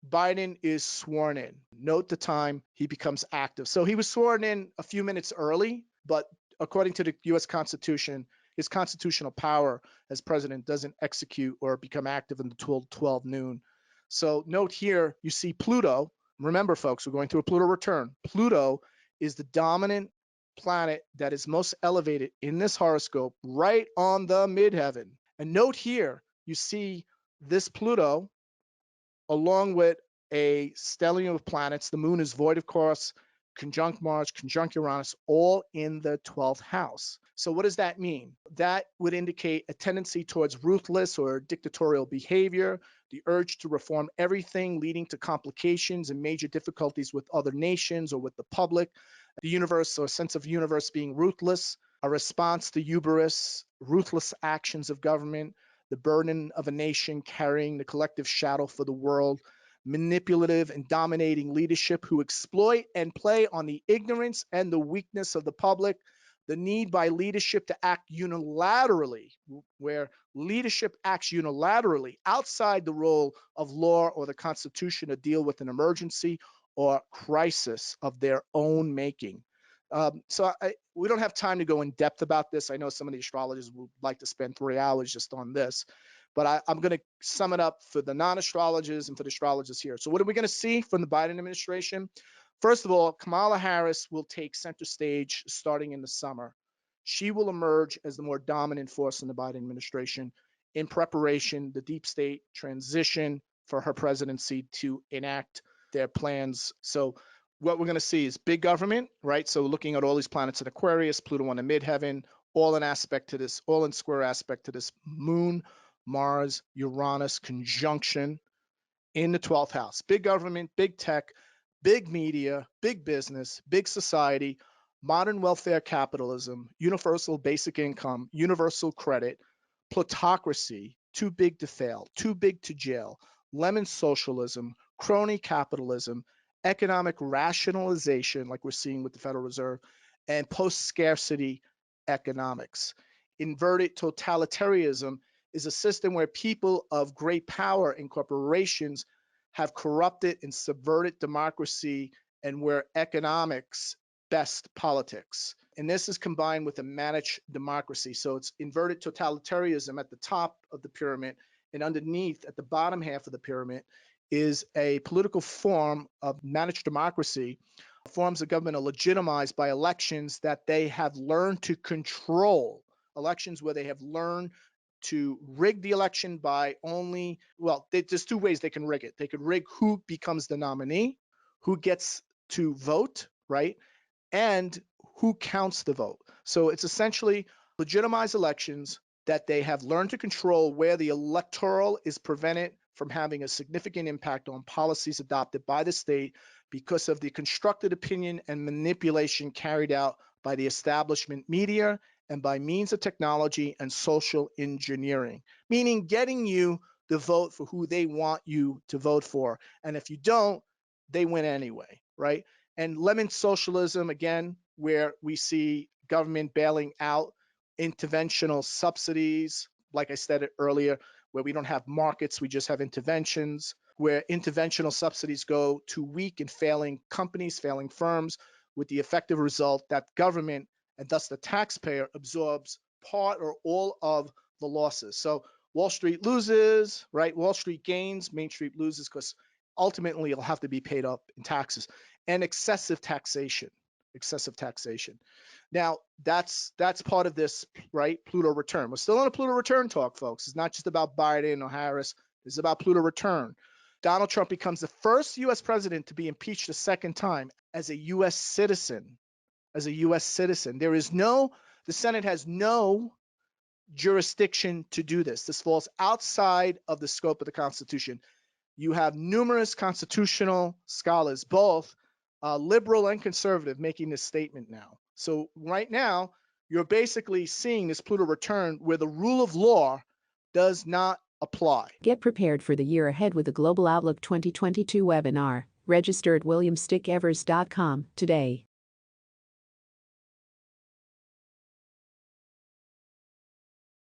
Biden is sworn in. Note the time he becomes active. So he was sworn in a few minutes early, but according to the U.S. Constitution, his constitutional power as president doesn't execute or become active until 12 noon. So note here, you see Pluto. Remember, folks, we're going through a Pluto return. Pluto is the dominant planet that is most elevated in this horoscope, right on the midheaven. And note here, you see this Pluto along with a stellium of planets. The moon is void of course, conjunct Mars, conjunct Uranus, all in the 12th house. So what does that mean? That would indicate a tendency towards ruthless or dictatorial behavior, the urge to reform everything, leading to complications and major difficulties with other nations or with the public, the universe or sense of universe being ruthless, a response to hubris, ruthless actions of government, the burden of a nation carrying the collective shadow for the world, manipulative and dominating leadership who exploit and play on the ignorance and the weakness of the public, the need by leadership to act unilaterally, where leadership acts unilaterally outside the role of law or the Constitution to deal with an emergency or crisis of their own making. We don't have time to go in depth about this. I know some of the astrologers would like to spend 3 hours just on this, but I'm going to sum it up for the non-astrologers and for the astrologers here. So what are we going to see from the Biden administration? First of all, Kamala Harris will take center stage starting in the summer. She will emerge as the more dominant force in the Biden administration in preparation, the deep state transition for her presidency to enact their plans. So what we're going to see is big government, right? So looking at all these planets in Aquarius, Pluto on the midheaven, all in aspect to this, all in square aspect to this moon, Mars, Uranus conjunction in the 12th house. Big government, big tech, big media, big business, big society, modern welfare capitalism, universal basic income, universal credit, plutocracy, too big to fail, too big to jail, lemon socialism, crony capitalism, economic rationalization, like we're seeing with the Federal Reserve, and post-scarcity economics. Inverted totalitarianism is a system where people of great power and corporations have corrupted and subverted democracy and where economics best politics. And this is combined with a managed democracy. So it's inverted totalitarianism at the top of the pyramid, and underneath at the bottom half of the pyramid is a political form of managed democracy. Forms of government are legitimized by elections that they have learned to control, elections where they have learned to rig the election by only, well, there's two ways they can rig it. They could rig who becomes the nominee, who gets to vote, right? And who counts the vote. So it's essentially legitimized elections that they have learned to control where the electoral is prevented from having a significant impact on policies adopted by the state because of the constructed opinion and manipulation carried out by the establishment media and by means of technology and social engineering, meaning getting you to vote for who they want you to vote for. And if you don't, they win anyway, right? And lemon socialism, again, where we see government bailing out interventional subsidies, like I said earlier, where we don't have markets, we just have interventions, where interventional subsidies go to weak and failing companies, failing firms, with the effective result that government and thus the taxpayer absorbs part or all of the losses. So Wall Street loses, right? Wall Street gains, Main Street loses because ultimately it'll have to be paid up in taxes. And excessive taxation, excessive taxation. Now, that's part of this, right? Pluto return. We're still on a Pluto return talk, folks. It's not just about Biden or Harris. It's about Pluto return. Donald Trump becomes the first U.S. president to be impeached a second time as a U.S. citizen. As a U.S. citizen, the Senate has no jurisdiction to do this. This falls outside of the scope of the Constitution. You have numerous constitutional scholars, both liberal and conservative, making this statement now. So right now, you're basically seeing this Pluto return where the rule of law does not apply. Get prepared for the year ahead with the Global Outlook 2022 webinar. Register at williamstickevers.com today.